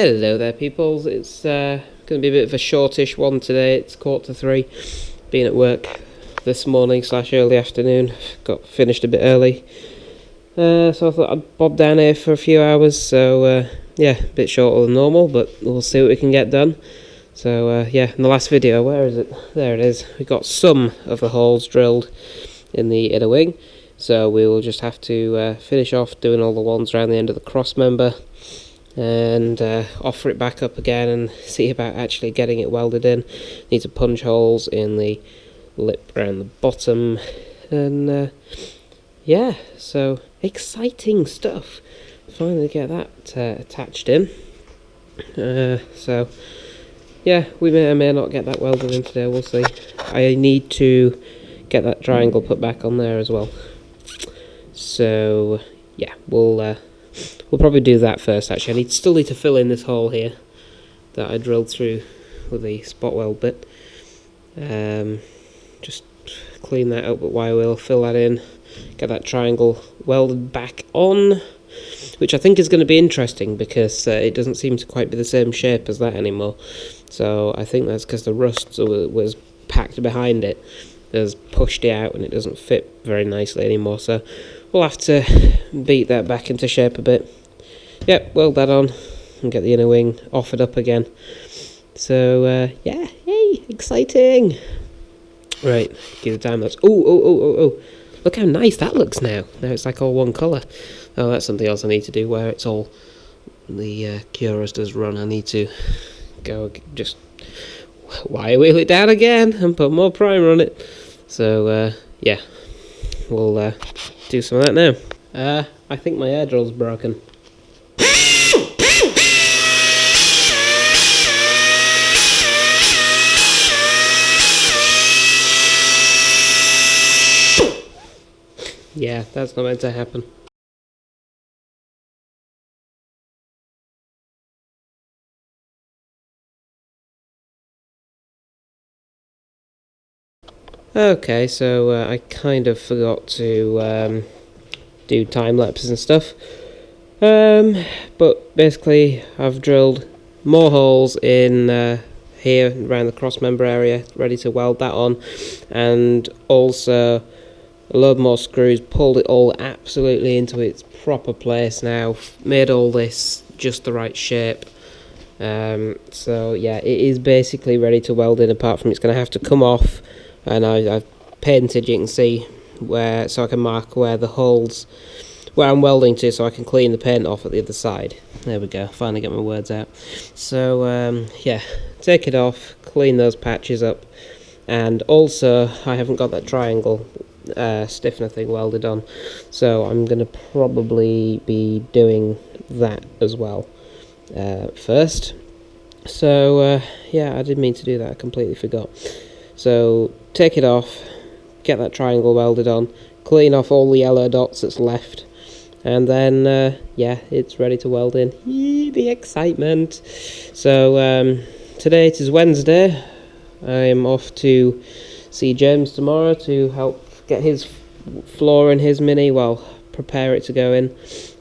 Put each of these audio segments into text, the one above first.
Hello there, peoples. It's going to be a bit of a shortish one today. It's 2:45. Been at work this morning / early afternoon. Got finished a bit early, so I thought I'd bob down here for a few hours. So yeah, a bit shorter than normal, but we'll see what we can get done. So yeah, in the last video, where is it? There it is. We got some of the holes drilled in the inner wing, so we will just have to finish off doing all the ones around the end of the cross member and offer it back up again and see about actually getting it welded in. Need to punch holes in the lip around the bottom, and yeah, so exciting stuff. Finally get that attached in. So yeah, we may or may not get that welded in today, we'll see. I need to get that triangle put back on there as well. So yeah, we'll probably do that first. Actually, still need to fill in this hole here that I drilled through with the spot weld bit. Just clean that up with wire wheel, fill that in, get that triangle welded back on, which I think is going to be interesting because it doesn't seem to quite be the same shape as that anymore. So I think that's because the rust was packed behind it, has pushed it out, and it doesn't fit very nicely anymore. So we'll have to beat that back into shape a bit. Yep, weld that on and get the inner wing offered up again. So yeah, hey, exciting. Right, give the time lapse. Oh, look how nice that looks now. Now it's like all one colour. Oh, that's something else I need to do, where it's all the Curas does run. I need to go just wire wheel it down again and put more primer on it. So yeah, we'll do some of that now. I think my air drill's broken. Yeah, that's not meant to happen. Okay, so I kind of forgot to do time lapses and stuff. But basically I've drilled more holes in here around the cross member area, ready to weld that on, and also a load more screws, pulled it all absolutely into its proper place now, made all this just the right shape. So yeah, it is basically ready to weld in, apart from it's going to have to come off, and I've painted, you can see, where, so I can mark where the holes, where I'm welding to, so I can clean the paint off at the other side. There we go, finally get my words out. So yeah, take it off, clean those patches up, and also I haven't got that triangle stiffener thing welded on, so I'm going to probably be doing that as well first. So yeah, I did mean to do that, I completely forgot. So take it off, get that triangle welded on, clean off all the yellow dots that's left, and then yeah, it's ready to weld in. Yee, the excitement. So today it is Wednesday. I'm off to see James tomorrow to help get his floor in his Mini, well, prepare it to go in.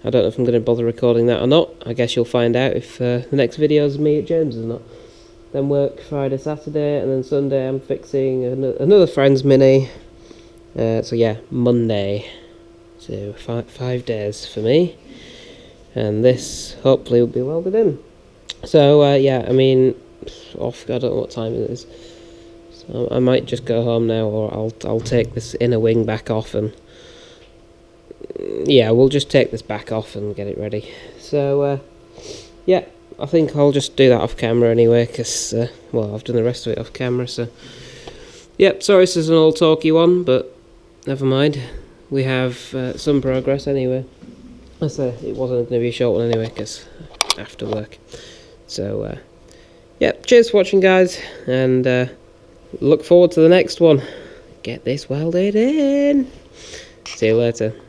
I don't know if I'm going to bother recording that or not. I guess you'll find out if the next video is me at James or not. Then work Friday, Saturday, and then Sunday I'm fixing another friend's Mini. So yeah, Monday. So 5 days for me, and this hopefully will be welded in. So yeah, I mean, I don't know what time it is. So I might just go home now, or I'll take this inner wing back off, and yeah, we'll just take this back off and get it ready. So yeah, I think I'll just do that off camera anyway, because well, I've done the rest of it off camera. So yep, sorry this is an all talky one, but never mind. We have some progress anyway. I say it wasn't going to be a short one anyway, because after work. So yeah, cheers for watching, guys, and look forward to the next one. Get this welded in. See you later.